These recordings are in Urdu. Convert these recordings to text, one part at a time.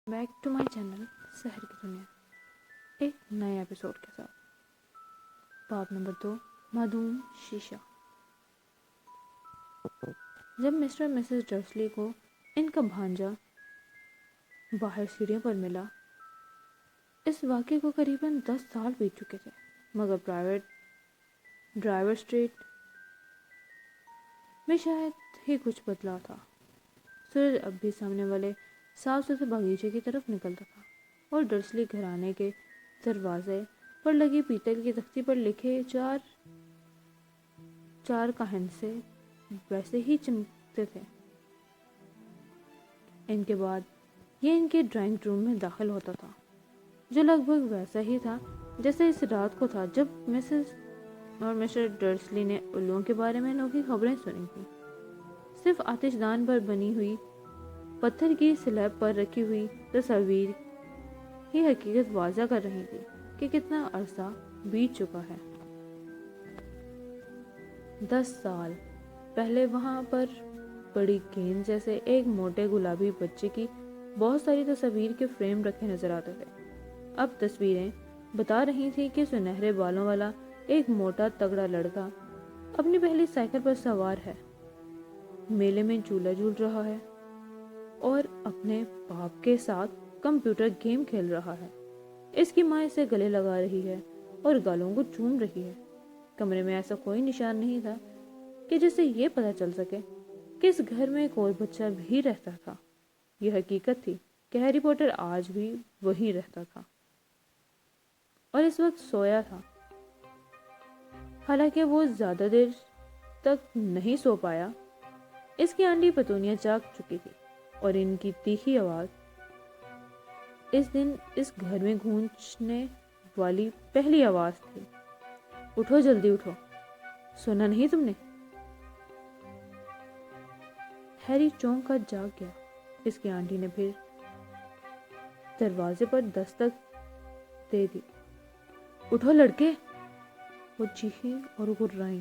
بیک ٹو مائی چینل سحر کی دنیا، ایک نئے ایپیسوڈ کے ساتھ۔ باب نمبر 2، معدوم شیشہ۔ جب مسٹر اور مسز ڈرسلی کو ان کا بھانجا باہر سیڑھیوں پر ملا، اس واقعے کو قریباً 10 سال بیت چکے تھے، مگر ڈرائیور اسٹریٹ میں شاید ہی کچھ بدلا تھا۔ سورج اب بھی سامنے والے صاف ستھرے باغیچے کی طرف نکلتا تھا، اور ڈرسلی گھرانے کے دروازے پر لگی پیتل کی تختی پر لکھے چار کہنسے ویسے ہی چمکتے تھے۔ ان کے بعد یہ ان کے ڈرائنگ روم میں داخل ہوتا تھا، جو لگ بھگ ویسا ہی تھا جیسے اس رات کو تھا جب مسز اور مسٹر ڈرسلی نے الوؤں کے بارے میں انوکھی خبریں سنی تھیں۔ صرف آتش دان پر بنی ہوئی پتھر کی سلیب پر رکھی ہوئی تصاویر ہی حقیقت واضح کر رہی تھی کہ کتنا عرصہ بیت چکا ہے۔ 10 سال پہلے وہاں پر بڑی گیند جیسے ایک موٹے گلابی بچے کی بہت ساری تصاویر کے فریم رکھے نظر آتے تھے۔ اب تصویریں بتا رہی تھی کہ سنہرے بالوں والا ایک موٹا تگڑا لڑکا اپنی پہلی سائیکل پر سوار ہے، میلے میں جھولا جھول رہا ہے اور اپنے باپ کے ساتھ کمپیوٹر گیم کھیل رہا ہے۔ اس کی ماں اسے گلے لگا رہی ہے اور گالوں کو چوم رہی ہے۔ کمرے میں ایسا کوئی نشان نہیں تھا کہ جس سے یہ پتہ چل سکے کہ اس گھر میں ایک اور بچہ بھی رہتا تھا۔ یہ حقیقت تھی کہ ہیری پوٹر آج بھی وہیں رہتا تھا اور اس وقت سویا تھا۔ حالانکہ وہ زیادہ دیر تک نہیں سو پایا، اس کی آنٹی پیتونیا جاگ چکی تھی، اور ان کی تیکھی آواز اس دن اس گھر میں گونجنے والی پہلی آواز تھی۔ اٹھو، جلدی اٹھو، سنا نہیں تم نے؟ ہیری چونک کر جاگ گیا۔ اس کی آنٹی نے پھر دروازے پر دستک دے دی۔ اٹھو لڑکے، وہ چیخیں اور گرائیں۔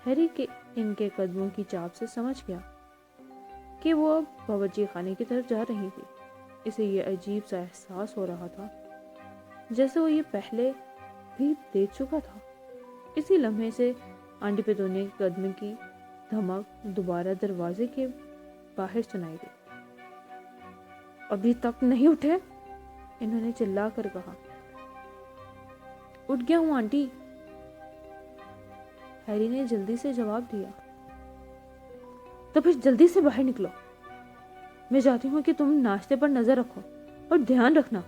ہیری ان کے قدموں کی چاپ سے سمجھ گیا کہ وہ اب باورچی خانے کی طرف جا رہی تھی۔ اسے یہ عجیب سا احساس ہو رہا تھا جیسے وہ یہ پہلے بھی دیکھ چکا تھا۔ اسی لمحے سے آنٹی پیتونیا کے قدم کی دھمک دوبارہ دروازے کے باہر سنائی دی۔ ابھی تک نہیں اٹھے؟ انہوں نے چلا کر کہا۔ اٹھ گیا ہوں آنٹی، ہیری نے جلدی سے جواب دیا۔ تو پھر جلدی سے باہر نکلو، میں چاہتی ہوں کہ تم ناشتے پر نظر رکھو اور دھیان رکھنا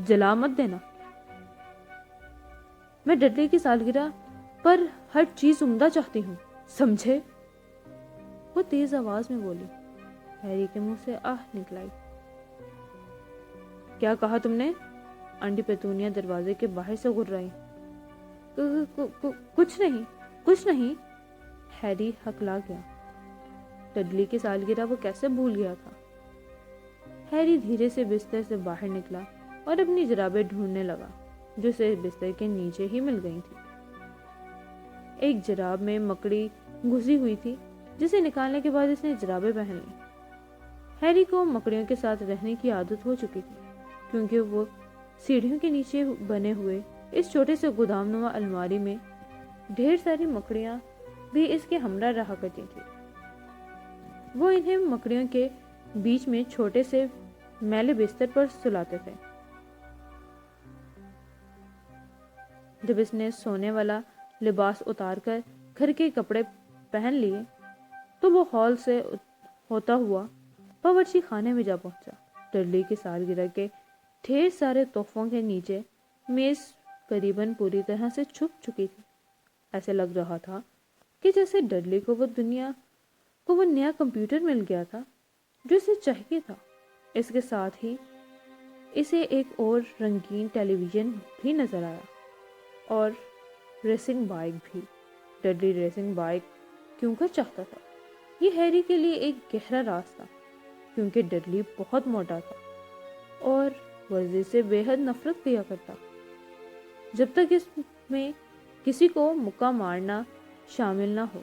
جلا مت دینا۔ میں ڈڈلی کی سالگرہ پر ہر چیز عمدہ چاہتی ہوں، سمجھے؟ وہ تیز آواز میں بولی۔ ہیری کے منہ سے آہ نکل آئی۔ کیا کہا تم نے؟ آنٹی پیتونیا دروازے کے باہر سے گررائی۔ کچھ نہیں، ہیری ہکلا گیا۔ ڈڈلی کی سالگرہ وہ کیسے بھول گیا تھا؟ ہیری دھیرے سے بستر سے باہر نکلا اور اپنی جرابیں ڈھونڈنے لگا جو اسے بستر کے نیچے ہی مل گئی تھی۔ ایک جراب میں مکڑی گھسی ہوئی تھی جسے نکالنے کے بعد اس نے جرابیں پہن لی۔ ہیری کو مکڑیوں کے ساتھ رہنے کی عادت ہو چکی تھی، کیونکہ وہ سیڑھیوں کے نیچے بنے ہوئے اس چھوٹے سے گودام نما الماری میں ڈھیر ساری مکڑیاں بھی اس کے ہمراہ رہا کرتی تھی۔ وہ انہیں مکڑیوں کے بیچ میں چھوٹے سے میلے بستر پر سلاتے تھے۔ جب اس نے سونے والا لباس اتار کر گھر کے کپڑے پہن لیے تو وہ ہال سے ہوتا ہوا باورچی خانے میں جا پہنچا۔ ڈڈلی کی سالگرہ کے ڈھیر سارے تحفوں کے نیچے میز قریباً پوری طرح سے چھپ چکی تھی۔ ایسے لگ رہا تھا کہ جیسے ڈڈلی کو وہ نیا کمپیوٹر مل گیا تھا جو اسے چاہیے تھا۔ اس کے ساتھ ہی اسے ایک اور رنگین ٹیلی ویژن بھی نظر آیا، اور ریسنگ بائک بھی۔ ڈڈلی ریسنگ بائک کیوں کر چاہتا تھا؟ یہ ہیری کے لیے ایک گہرا راز تھا، کیونکہ ڈڈلی بہت موٹا تھا اور ورزش سے بے حد نفرت کیا کرتا، جب تک اس میں کسی کو مکہ مارنا شامل نہ ہو۔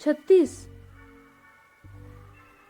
36।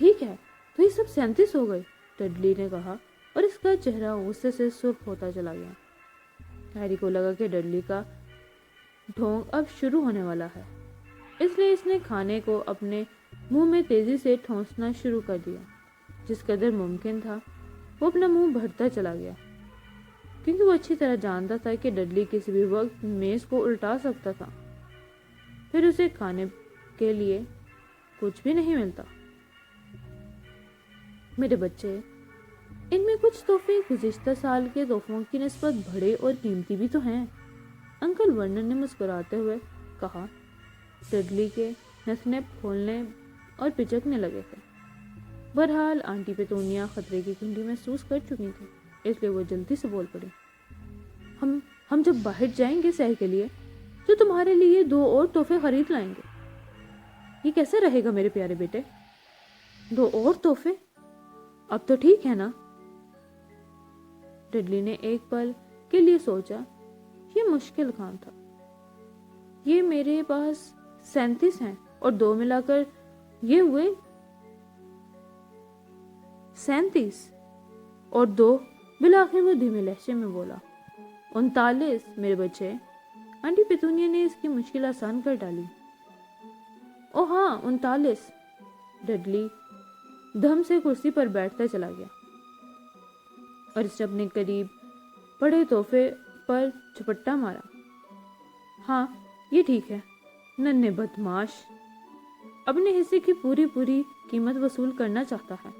ٹھیک ہے تو یہ سب 37 ہو گئی، ڈڈلی نے کہا اور اس کا چہرہ غصے سے سرخ ہوتا چلا گیا۔ ہیری کو لگا کہ ڈڈلی کا ڈھونگ اب شروع ہونے والا ہے، اس لیے اس نے کھانے کو اپنے منہ میں تیزی سے ٹھونسنا شروع کر دیا۔ جس قدر ممکن تھا وہ اپنا منہ بھرتا چلا گیا، کیونکہ وہ اچھی طرح جانتا تھا کہ ڈڈلی کسی بھی وقت میز کو الٹا سکتا تھا، پھر اسے کھانے کے لیے کچھ بھی نہیں ملتا۔ میرے بچے، ان میں کچھ تحفے گزشتہ سال کے تحفوں کی نسبت بڑے اور قیمتی بھی تو ہیں، انکل ورنن نے مسکراتے ہوئے کہا۔ ڈڈلی کے نتنے پھولنے اور پچکنے لگے تھے۔ بہرحال آنٹی پیتونیا خطرے کی گھنٹی محسوس کر چکی تھی، اس لیے وہ جلدی سے بول پڑی۔ ہم جب باہر جائیں گے سیر کے لیے تو تمہارے لیے 2 اور تحفے خرید لائیں گے۔ یہ کیسے رہے گا میرے پیارے بیٹے؟ 2 اور تحفے؟ اب تو ٹھیک ہے نا؟ ڈڈلی نے ایک پل کے لیے سوچا، یہ مشکل کام تھا۔ یہ میرے پاس 37 ہیں اور 2 ملا کر یہ ہوئے 37 اور 2۔ بالآخر وہ دھیمے لہجے میں بولا۔ 39 میرے بچے، آنٹی پیتونیا نے اس کی مشکل آسان کر ڈالی۔ او ہاں 39۔ ڈڈلی دھم سے کرسی پر بیٹھتا چلا گیا اور اس نے اپنے قریب پڑے تحفے پر چپٹا مارا۔ ہاں یہ ٹھیک ہے، ننھے بدماش اپنے حصے کی پوری قیمت وصول کرنا چاہتا ہے،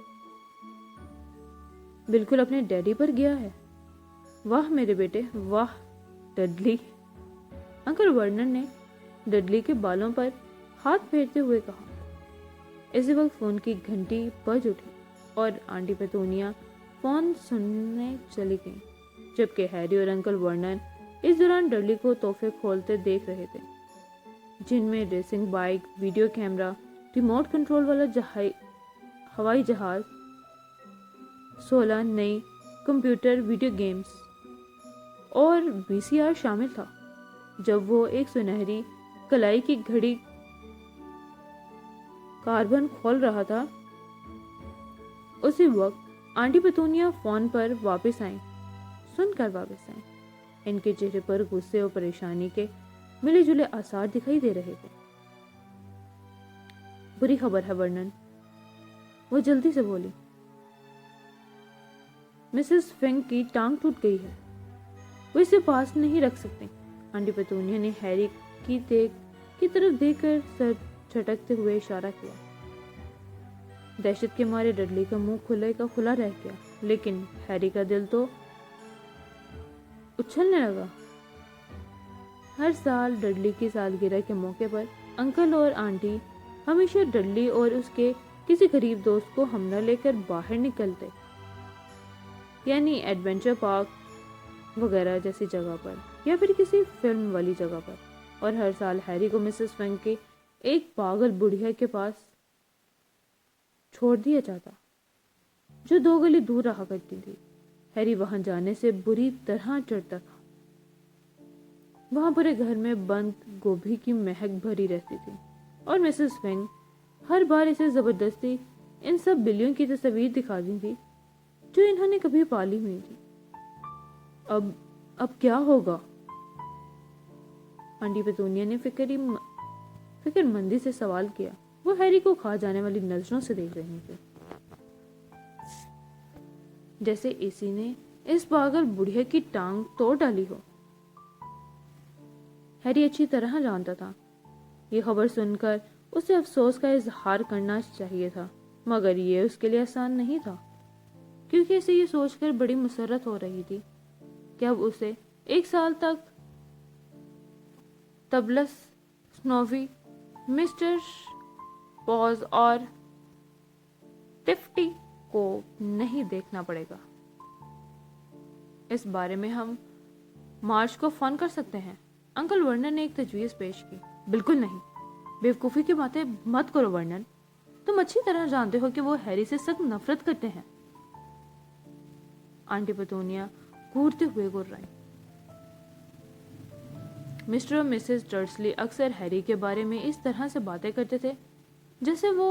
بالکل اپنے ڈیڈی پر گیا ہے۔ واہ میرے بیٹے واہ ڈڈلی، انکل ورنن نے ڈڈلی کے بالوں پر ہاتھ پھیرتے ہوئے کہا۔ اسی وقت فون کی گھنٹی بج اٹھی اور آنٹی پیتونیا فون سننے چلی گئی، جبکہ ہیری اور انکل ورنن اس دوران ڈڈلی کو تحفے کھولتے دیکھ رہے تھے، جن میں racing bike, video camera, remote control والا ہوائی جہاز، 16 نئی کمپیوٹر ویڈیو گیمز اور VCR شامل تھا۔ جب وہ ایک سنہری کلائی کی گھڑی کاربن کھول رہا تھا، اسی وقت آنٹی پیتونیا فون پر واپس آئیں۔ ان کے چہرے پر غصے اور پریشانی کے ملے جلے آثار دکھائی دے رہے تھے۔ بری خبر ہے ورنن، وہ جلدی سے بولی۔ مسز فنک کی ٹانگ ٹوٹ گئی ہے، وہ اسے پاس نہیں رکھ سکتے۔ آنٹی پیتونیا نے ہیری کی طرف دیکھ کر سر جھٹکتے ہوئے اشارہ کیا۔ دہشت کے مارے ڈڈلی کا منہ کھلے کا کھلا رہ گیا، لیکن ہیری کا دل تو اچھلنے لگا۔ ہر سال ڈڈلی کی سالگرہ کے موقع پر انکل اور آنٹی ہمیشہ ڈڈلی اور اس کے کسی غریب دوست کو ہمراہ لے کر باہر نکلتے، یعنی ایڈونچر پارک وغیرہ جیسی جگہ پر یا پھر کسی فلم والی جگہ پر، اور ہر سال ہیری کو مسز فنک کی ایک پاگل بڑھیا کے پاس چھوڑ دیا جاتا، جو 2 گلی دور رہا کرتی تھی۔ ہیری وہاں جانے سے بری طرح چڑھتا تھا۔ وہاں پورے گھر میں بند گوبھی کی مہک بھری رہتی تھی اور مسز فنک ہر بار اسے زبردستی ان سب بلیوں کی تصویر دکھاتی تھی جو انہوں نے کبھی پالی ہوئی تھی۔ اب کیا ہوگا؟ آنٹی پیتونیا نے فکر مندی سے سوال کیا۔ وہ ہیری کو کھا جانے والی نظروں سے دیکھ رہی تھی، جیسے اسی نے اس پاگل بڑھیا کی ٹانگ توڑ ڈالی ہو۔ ہیری اچھی طرح جانتا تھا یہ خبر سن کر اسے افسوس کا اظہار کرنا چاہیے تھا، مگر یہ اس کے لیے آسان نہیں تھا، کیونکہ اسے یہ سوچ کر بڑی مسرت ہو رہی تھی کہ اب اسے 1 سال تک تبلس، سنووی، مسٹر پوز اور ٹفٹی کو نہیں دیکھنا پڑے گا۔ اس بارے میں ہم مارچ کو فون کر سکتے ہیں، انکل ورنن نے ایک تجویز پیش کی۔ بالکل نہیں، بیوقوفی کی باتیں مت کرو ورنن، تم اچھی طرح جانتے ہو کہ وہ ہیری سے سخت نفرت کرتے ہیں۔ آنٹی پیتونیا گھورتے ہوئے گررائی۔ مسٹر اور مسز ڈرسلی اکثر ہیری کے بارے میں اس طرح سے باتیں کرتے تھے جیسے وہ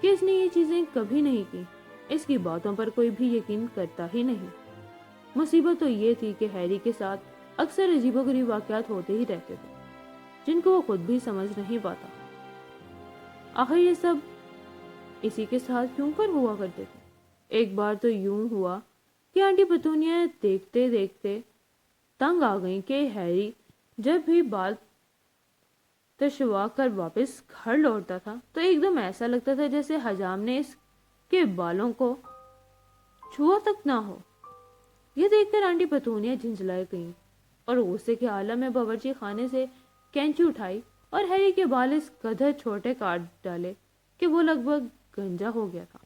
کہ اس نے یہ چیزیں کبھی نہیں کی۔ اس کی باتوں پر کوئی بھی یقین کرتا ہی نہیں۔ مصیبت تو یہ تھی کہ ہیری کے ساتھ اکثر عجیب و غریب واقعات ہوتے ہی رہتے تھے جن کو وہ خود بھی سمجھ نہیں پاتا۔ آخر یہ سب اسی کے ساتھ کیوں کر ہوا کرتے تھے؟ ایک بار تو یوں ہوا کہ آنٹی پتونیا دیکھتے دیکھتے تنگ آ گئی کہ ہیری جب بھی بال تشوا کر واپس گھر لوٹتا تھا تو ایک دم ایسا لگتا تھا جیسے حجام نے اس کے بالوں کو چھوا تک نہ ہو۔ یہ دیکھ کر آنٹی پتونیا جھنجھلا گئیں اور غصے کے عالم میں باورچی خانے سے کینچی اٹھائی اور ہیری کے بال اس قدر چھوٹے کاٹ ڈالے کہ وہ لگ بھگ گنجا ہو گیا تھا۔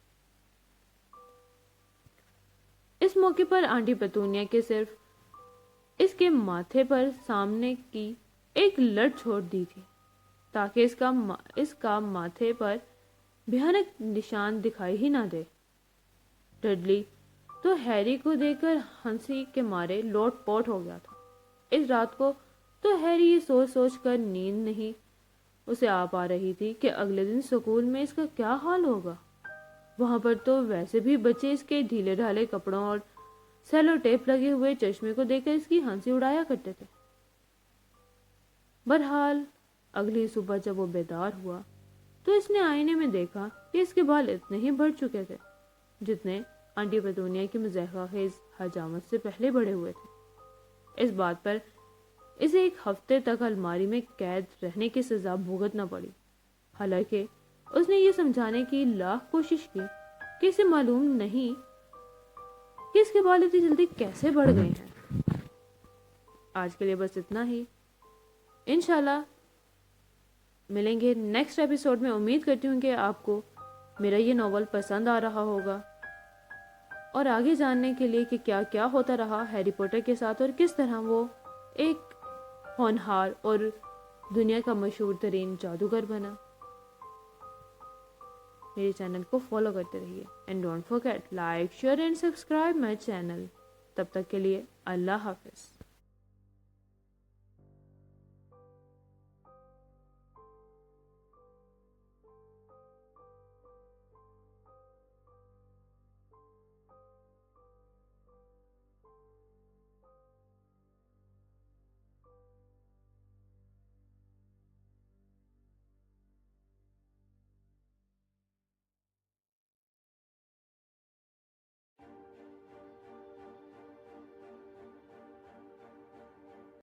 اس موقع پر آنٹی پتونیا کے صرف اس کے ماتھے پر سامنے کی ایک لٹ چھوڑ دی تھی تاکہ اس کا ماتھے پر بھیانک نشان دکھائی ہی نہ دے۔ ڈڈلی تو ہیری کو دیکھ کر ہنسی کے مارے لوٹ پوٹ ہو گیا تھا۔ اس رات کو تو ہیری یہ سوچ سوچ کر نیند نہیں اسے آ پا رہی تھی کہ اگلے دن سکول میں اس کا کیا حال ہوگا۔ وہاں پر تو ویسے بھی بچے اس کے ڈھیلے ڈھالے کپڑوں اور سیلو ٹیپ لگے ہوئے چشمے کو دیکھ کر اس کی ہنسی اڑایا کرتے تھے۔ بہرحال اگلی صبح جب وہ بیدار ہوا تو اس نے آئینے میں دیکھا کہ اس کے بال اتنے ہی بڑھ چکے تھے جتنے آنٹی پتونیا کی مزاحیہ خیز حجامت سے پہلے بڑھے ہوئے تھے۔ اس بات پر اسے ایک ہفتے تک الماری میں قید رہنے کی سزا بھگتنا پڑی، حالانکہ اس نے یہ سمجھانے کی لاکھ کوشش کی کہ اسے معلوم نہیں کہ اس کے بال اتنی جلدی کیسے بڑھ گئے ہیں۔ آج کے لیے بس اتنا ہی، انشاءاللہ ملیں گے نیکسٹ ایپیسوڈ میں۔ امید کرتی ہوں کہ آپ کو میرا یہ ناول پسند آ رہا ہوگا، اور آگے جاننے کے لیے کہ کیا کیا ہوتا رہا ہیری پوٹر کے ساتھ اور کس طرح وہ ایک ہونہار اور دنیا کا مشہور ترین جادوگر بنا۔ میرے چینل کو فالو کرتے رہیے and don't forget like share and subscribe my channel. تب تک کے لیے اللہ حافظ۔